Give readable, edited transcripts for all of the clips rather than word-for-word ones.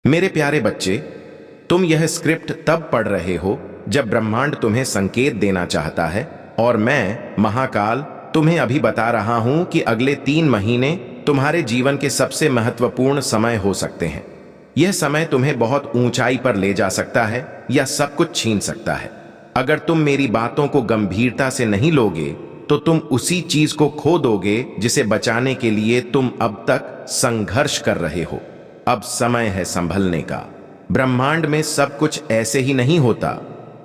मेरे प्यारे बच्चे, तुम यह स्क्रिप्ट तब पढ़ रहे हो जब ब्रह्मांड तुम्हें संकेत देना चाहता है और मैं महाकाल तुम्हें अभी बता रहा हूं कि अगले 3 महीने तुम्हारे जीवन के सबसे महत्वपूर्ण समय हो सकते हैं। यह समय तुम्हें बहुत ऊंचाई पर ले जा सकता है या सब कुछ छीन सकता है। अगर तुम मेरी बातों को गंभीरता से नहीं लोगे तो तुम उसी चीज को खो दोगे जिसे बचाने के लिए तुम अब तक संघर्ष कर रहे हो। अब समय है संभलने का। ब्रह्मांड में सब कुछ ऐसे ही नहीं होता।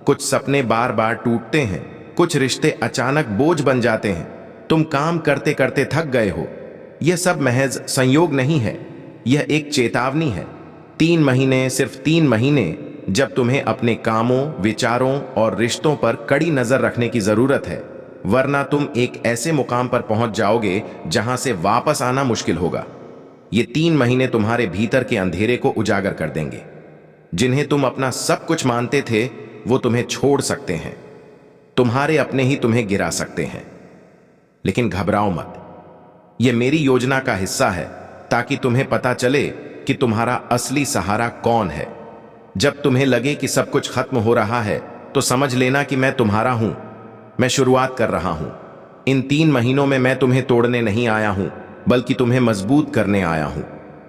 कुछ सपने बार बार टूटते हैं, कुछ रिश्ते अचानक बोझ बन जाते हैं, तुम काम करते करते थक गए हो। यह सब महज संयोग नहीं है, यह एक चेतावनी है। 3 महीने, सिर्फ 3 महीने, जब तुम्हें अपने कामों, विचारों और रिश्तों पर कड़ी नजर रखने की जरूरत है, वरना तुम एक ऐसे मुकाम पर पहुंच जाओगे जहां से वापस आना मुश्किल होगा। ये 3 महीने तुम्हारे भीतर के अंधेरे को उजागर कर देंगे। जिन्हें तुम अपना सब कुछ मानते थे वो तुम्हें छोड़ सकते हैं, तुम्हारे अपने ही तुम्हें गिरा सकते हैं। लेकिन घबराओ मत, यह मेरी योजना का हिस्सा है ताकि तुम्हें पता चले कि तुम्हारा असली सहारा कौन है। जब तुम्हें लगे कि सब कुछ खत्म हो रहा है तो समझ लेना कि मैं तुम्हारा हूं। मैं शुरुआत कर रहा हूं। इन 3 महीनों में मैं तुम्हें तोड़ने नहीं आया हूं, बल्कि तुम्हें मजबूत करने आया हूं।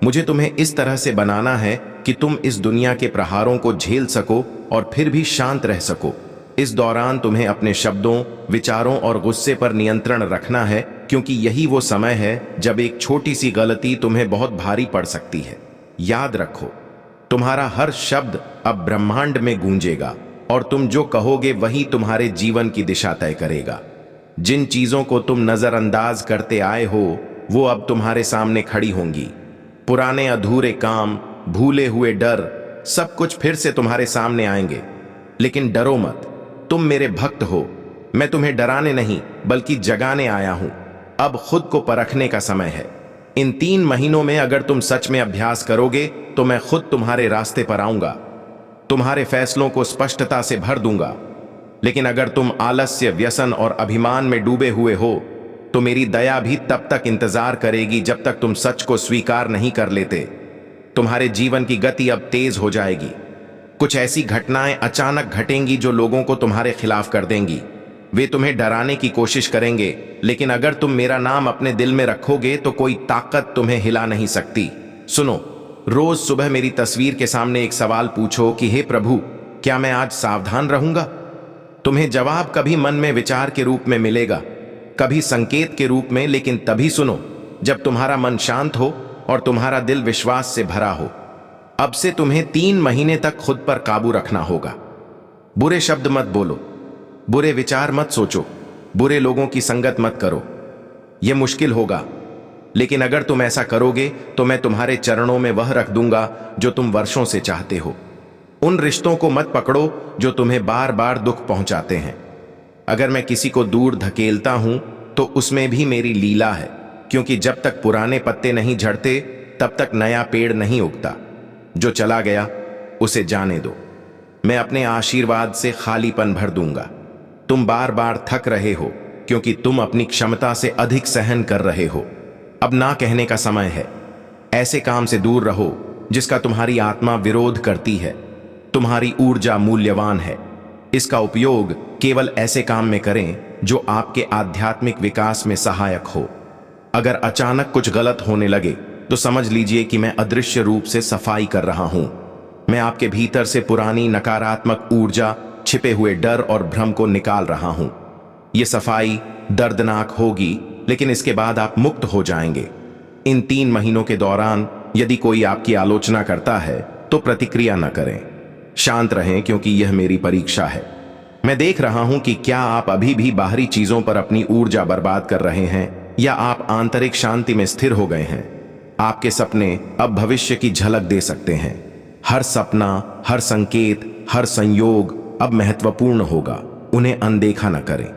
मुझे तुम्हें इस तरह से बनाना है कि तुम इस दुनिया के प्रहारों को झेल सको और फिर भी शांत रह सको। इस दौरान तुम्हें अपने शब्दों, विचारों और गुस्से पर नियंत्रण रखना है, क्योंकि यही वो समय है जब एक छोटी सी गलती तुम्हें बहुत भारी पड़ सकती है। याद रखो, तुम्हारा हर शब्द अब ब्रह्मांड में गूंजेगा और तुम जो कहोगे वही तुम्हारे जीवन की दिशा तय करेगा। जिन चीजों को तुम नजरअंदाज करते आए हो वो अब तुम्हारे सामने खड़ी होंगी। पुराने अधूरे काम, भूले हुए डर, सब कुछ फिर से तुम्हारे सामने आएंगे। लेकिन डरो मत, तुम मेरे भक्त हो। मैं तुम्हें डराने नहीं बल्कि जगाने आया हूं। अब खुद को परखने का समय है। इन 3 महीनों में अगर तुम सच में अभ्यास करोगे तो मैं खुद तुम्हारे रास्ते पर आऊंगा, तुम्हारे फैसलों को स्पष्टता से भर दूंगा। लेकिन अगर तुम आलस्य, व्यसन और अभिमान में डूबे हुए हो तो मेरी दया भी तब तक इंतजार करेगी जब तक तुम सच को स्वीकार नहीं कर लेते। तुम्हारे जीवन की गति अब तेज हो जाएगी। कुछ ऐसी घटनाएं अचानक घटेंगी जो लोगों को तुम्हारे खिलाफ कर देंगी। वे तुम्हें डराने की कोशिश करेंगे, लेकिन अगर तुम मेरा नाम अपने दिल में रखोगे तो कोई ताकत तुम्हें हिला नहीं सकती। सुनो, रोज सुबह मेरी तस्वीर के सामने एक सवाल पूछो कि हे प्रभु, क्या मैं आज सावधान रहूंगा? तुम्हें जवाब कभी मन में विचार के रूप में मिलेगा, कभी संकेत के रूप में, लेकिन तभी सुनो जब तुम्हारा मन शांत हो और तुम्हारा दिल विश्वास से भरा हो। अब से तुम्हें 3 महीने तक खुद पर काबू रखना होगा। बुरे शब्द मत बोलो, बुरे विचार मत सोचो, बुरे लोगों की संगत मत करो। यह मुश्किल होगा, लेकिन अगर तुम ऐसा करोगे तो मैं तुम्हारे चरणों में वह रख दूंगा जो तुम वर्षों से चाहते हो। उन रिश्तों को मत पकड़ो जो तुम्हें बार बार दुख पहुंचाते हैं। अगर मैं किसी को दूर धकेलता हूं तो उसमें भी मेरी लीला है, क्योंकि जब तक पुराने पत्ते नहीं झड़ते तब तक नया पेड़ नहीं उगता। जो चला गया उसे जाने दो। मैं अपने आशीर्वाद से खालीपन भर दूंगा। तुम बार बार थक रहे हो क्योंकि तुम अपनी क्षमता से अधिक सहन कर रहे हो। अब ना कहने का समय है। ऐसे काम से दूर रहो जिसका तुम्हारी आत्मा विरोध करती है। तुम्हारी ऊर्जा मूल्यवान है, इसका उपयोग केवल ऐसे काम में करें जो आपके आध्यात्मिक विकास में सहायक हो। अगर अचानक कुछ गलत होने लगे तो समझ लीजिए कि मैं अदृश्य रूप से सफाई कर रहा हूं। मैं आपके भीतर से पुरानी नकारात्मक ऊर्जा, छिपे हुए डर और भ्रम को निकाल रहा हूं। यह सफाई दर्दनाक होगी, लेकिन इसके बाद आप मुक्त हो जाएंगे। इन 3 महीनों के दौरान यदि कोई आपकी आलोचना करता है तो प्रतिक्रिया न करें, शांत रहें, क्योंकि यह मेरी परीक्षा है। मैं देख रहा हूं कि क्या आप अभी भी बाहरी चीजों पर अपनी ऊर्जा बर्बाद कर रहे हैं या आप आंतरिक शांति में स्थिर हो गए हैं। आपके सपने अब भविष्य की झलक दे सकते हैं। हर सपना, हर संकेत, हर संयोग अब महत्वपूर्ण होगा। उन्हें अनदेखा न करें।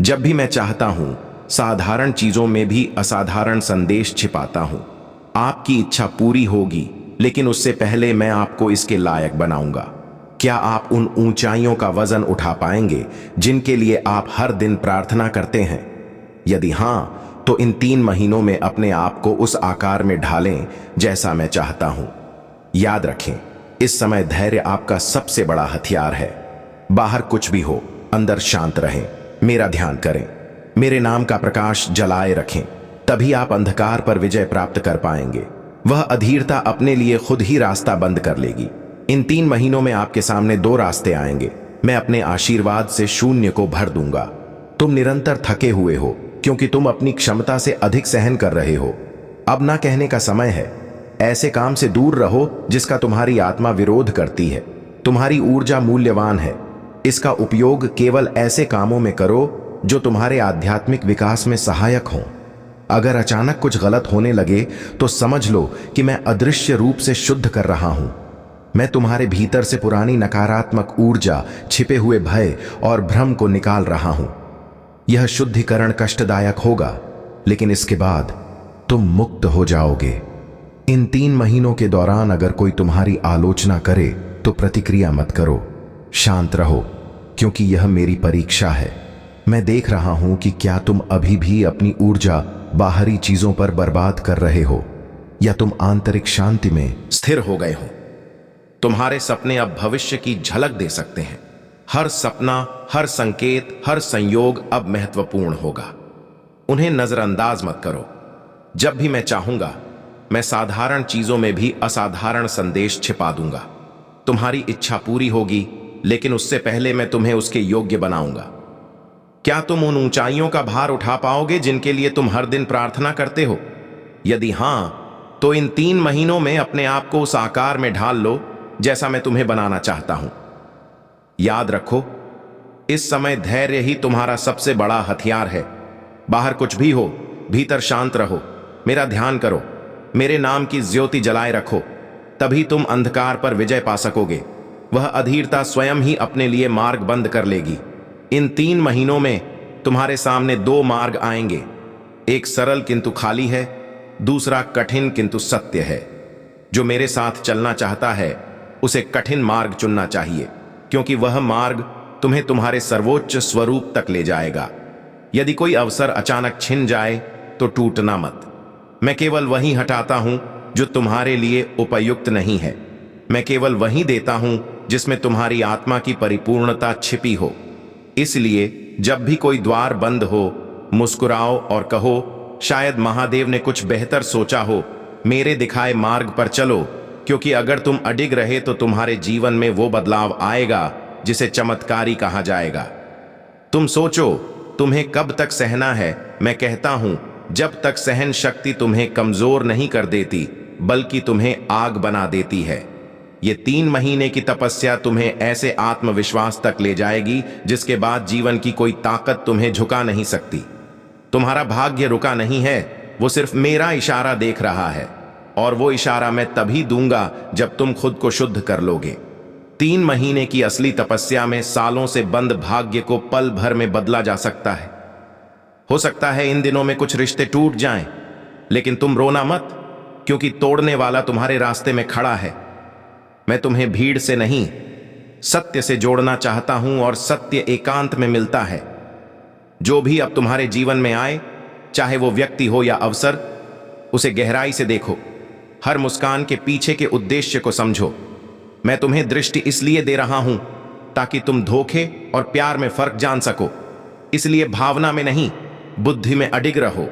जब भी मैं चाहता हूं, साधारण चीजों में भी असाधारण संदेश छिपाता हूं। आपकी इच्छा पूरी होगी, लेकिन उससे पहले मैं आपको इसके लायक बनाऊंगा। क्या आप उन ऊंचाइयों का वजन उठा पाएंगे जिनके लिए आप हर दिन प्रार्थना करते हैं? यदि हां, तो इन 3 महीनों में अपने आप को उस आकार में ढालें जैसा मैं चाहता हूं। याद रखें, इस समय धैर्य आपका सबसे बड़ा हथियार है। बाहर कुछ भी हो, अंदर शांत रहें, मेरा ध्यान करें, मेरे नाम का प्रकाश जलाए रखें, तभी आप अंधकार पर विजय प्राप्त कर पाएंगे। वह अधीरता अपने लिए खुद ही रास्ता बंद कर लेगी। इन 3 महीनों में आपके सामने 2 रास्ते आएंगे। मैं अपने आशीर्वाद से शून्य को भर दूंगा। तुम निरंतर थके हुए हो क्योंकि तुम अपनी क्षमता से अधिक सहन कर रहे हो। अब ना कहने का समय है। ऐसे काम से दूर रहो जिसका तुम्हारी आत्मा विरोध करती है। तुम्हारी ऊर्जा मूल्यवान है। इसका उपयोग केवल ऐसे कामों में करो जो तुम्हारे आध्यात्मिक विकास में सहायक हों। अगर अचानक कुछ गलत होने लगे तो समझ लो कि मैं अदृश्य रूप से शुद्ध कर रहा हूं। मैं तुम्हारे भीतर से पुरानी नकारात्मक ऊर्जा, छिपे हुए भय और भ्रम को निकाल रहा हूं। यह शुद्धिकरण कष्टदायक होगा, लेकिन इसके बाद तुम मुक्त हो जाओगे। इन 3 महीनों के दौरान अगर कोई तुम्हारी आलोचना करे तो प्रतिक्रिया मत करो, शांत रहो, क्योंकि यह मेरी परीक्षा है। मैं देख रहा हूं कि क्या तुम अभी भी अपनी ऊर्जा बाहरी चीजों पर बर्बाद कर रहे हो या तुम आंतरिक शांति में स्थिर हो गए हो। तुम्हारे सपने अब भविष्य की झलक दे सकते हैं। हर सपना, हर संकेत, हर संयोग अब महत्वपूर्ण होगा। उन्हें नजरअंदाज मत करो। जब भी मैं चाहूंगा, मैं साधारण चीजों में भी असाधारण संदेश छिपा दूंगा। तुम्हारी इच्छा पूरी होगी, लेकिन उससे पहले मैं तुम्हें उसके योग्य बनाऊंगा। क्या तुम उन ऊंचाइयों का भार उठा पाओगे जिनके लिए तुम हर दिन प्रार्थना करते हो? यदि हां, तो इन 3 महीनों में अपने आप को उस आकार में ढाल लो जैसा मैं तुम्हें बनाना चाहता हूं। याद रखो, इस समय धैर्य ही तुम्हारा सबसे बड़ा हथियार है। बाहर कुछ भी हो, भीतर शांत रहो, मेरा ध्यान करो, मेरे नाम की ज्योति जलाए रखो, तभी तुम अंधकार पर विजय पा सकोगे। वह अधीरता स्वयं ही अपने लिए मार्ग बंद कर लेगी। इन 3 महीनों में तुम्हारे सामने 2 मार्ग आएंगे। एक सरल किंतु खाली है, दूसरा कठिन किंतु सत्य है। जो मेरे साथ चलना चाहता है उसे कठिन मार्ग चुनना चाहिए, क्योंकि वह मार्ग तुम्हें तुम्हारे सर्वोच्च स्वरूप तक ले जाएगा। यदि कोई अवसर अचानक छिन जाए तो टूटना मत। मैं केवल वही हटाता हूं जो तुम्हारे लिए उपयुक्त नहीं है। मैं केवल वही देता हूं जिसमें तुम्हारी आत्मा की परिपूर्णता छिपी हो। इसलिए जब भी कोई द्वार बंद हो, मुस्कुराओ और कहो, शायद महादेव ने कुछ बेहतर सोचा हो। मेरे दिखाए मार्ग पर चलो, क्योंकि अगर तुम अडिग रहे तो तुम्हारे जीवन में वो बदलाव आएगा जिसे चमत्कारी कहा जाएगा। तुम सोचो, तुम्हें कब तक सहना है? मैं कहता हूं, जब तक सहन शक्ति तुम्हें कमजोर नहीं कर देती, बल्कि तुम्हें आग बना देती है। ये 3 महीने की तपस्या तुम्हें ऐसे आत्मविश्वास तक ले जाएगी जिसके बाद जीवन की कोई ताकत तुम्हें झुका नहीं सकती। तुम्हारा भाग्य रुका नहीं है, वो सिर्फ मेरा इशारा देख रहा है, और वो इशारा मैं तभी दूंगा जब तुम खुद को शुद्ध कर लोगे। 3 महीने की असली तपस्या में सालों से बंद भाग्य को पल भर में बदला जा सकता है। हो सकता है इन दिनों में कुछ रिश्ते टूट जाएं, लेकिन तुम रोना मत, क्योंकि तोड़ने वाला तुम्हारे रास्ते में खड़ा है। मैं तुम्हें भीड़ से नहीं, सत्य से जोड़ना चाहता हूं, और सत्य एकांत में मिलता है। जो भी अब तुम्हारे जीवन में आए, चाहे वो व्यक्ति हो या अवसर, उसे गहराई से देखो। हर मुस्कान के पीछे के उद्देश्य को समझो। मैं तुम्हें दृष्टि इसलिए दे रहा हूं ताकि तुम धोखे और प्यार में फर्क जान सको। इसलिए भावना में नहीं, बुद्धि में अडिग रहो।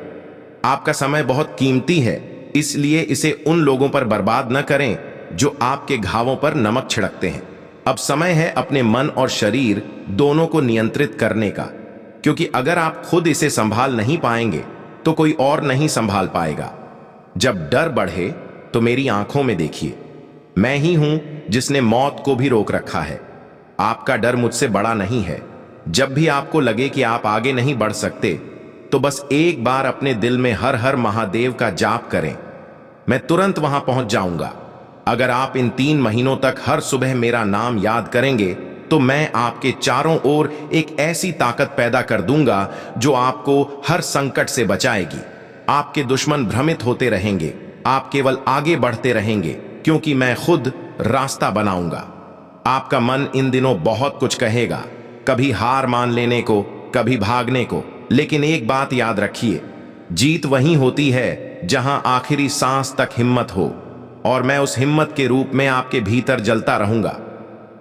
आपका समय बहुत कीमती है, इसलिए इसे उन लोगों पर बर्बाद न करें जो आपके घावों पर नमक छिड़कते हैं। अब समय है अपने मन और शरीर दोनों को नियंत्रित करने का, क्योंकि अगर आप खुद इसे संभाल नहीं पाएंगे तो कोई और नहीं संभाल पाएगा। जब डर बढ़े तो मेरी आंखों में देखिए। मैं ही हूं जिसने मौत को भी रोक रखा है। आपका डर मुझसे बड़ा नहीं है। जब भी आपको लगे कि आप आगे नहीं बढ़ सकते, तो बस एक बार अपने दिल में हर हर महादेव का जाप करें। मैं तुरंत वहां पहुंच जाऊंगा। अगर आप इन 3 महीनों तक हर सुबह मेरा नाम याद करेंगे, तो मैं आपके चारों ओर एक ऐसी ताकत पैदा कर दूंगा जो आपको हर संकट से बचाएगी। आपके दुश्मन भ्रमित होते रहेंगे, आप केवल आगे बढ़ते रहेंगे, क्योंकि मैं खुद रास्ता बनाऊंगा। आपका मन इन दिनों बहुत कुछ कहेगा, कभी हार मान लेने को, कभी भागने को, लेकिन एक बात याद रखिए, जीत वहीं होती है जहां आखिरी सांस तक हिम्मत हो। और मैं उस हिम्मत के रूप में आपके भीतर जलता रहूंगा।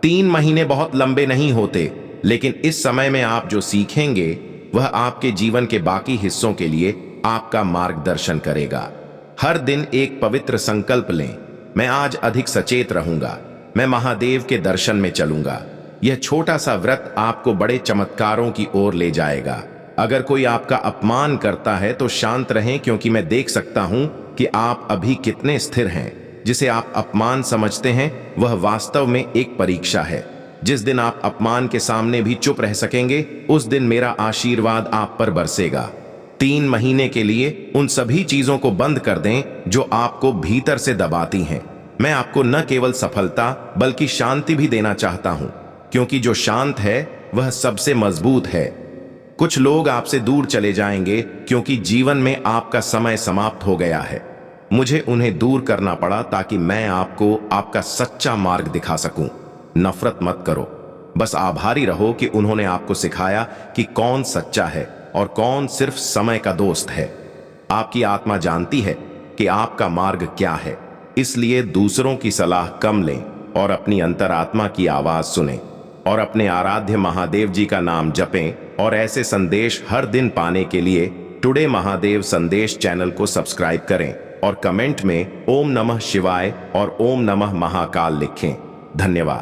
3 महीने बहुत लंबे नहीं होते, लेकिन इस समय में आप जो सीखेंगे वह आपके जीवन के बाकी हिस्सों के लिए आपका मार्गदर्शन करेगा। हर दिन एक पवित्र संकल्प लें, मैं आज अधिक सचेत रहूंगा, मैं महादेव के दर्शन में चलूंगा। यह छोटा सा व्रत आपको बड़े चमत्कारों की ओर ले जाएगा। अगर कोई आपका अपमान करता है तो शांत रहें, क्योंकि मैं देख सकता हूं कि आप अभी कितने स्थिर हैं। जिसे आप अपमान समझते हैं वह वास्तव में एक परीक्षा है। जिस दिन आप अपमान के सामने भी चुप रह सकेंगे, उस दिन मेरा आशीर्वाद आप पर बरसेगा। 3 महीने के लिए उन सभी चीजों को बंद कर दें जो आपको भीतर से दबाती हैं। मैं आपको न केवल सफलता बल्कि शांति भी देना चाहता हूं, क्योंकि जो शांत है वह सबसे मजबूत है। कुछ लोग आपसे दूर चले जाएंगे क्योंकि जीवन में आपका समय समाप्त हो गया है। मुझे उन्हें दूर करना पड़ा ताकि मैं आपको आपका सच्चा मार्ग दिखा सकूं। नफरत मत करो, बस आभारी रहो कि उन्होंने आपको सिखाया कि कौन सच्चा है और कौन सिर्फ समय का दोस्त है। आपकी आत्मा जानती है कि आपका मार्ग क्या है, इसलिए दूसरों की सलाह कम लें और अपनी अंतरात्मा की आवाज सुनें और अपने आराध्य महादेव जी का नाम जपें। और ऐसे संदेश हर दिन पाने के लिए टुडे महादेव संदेश चैनल को सब्सक्राइब करें और कमेंट में ओम नमः शिवाय और ओम नमः महाकाल लिखें। धन्यवाद।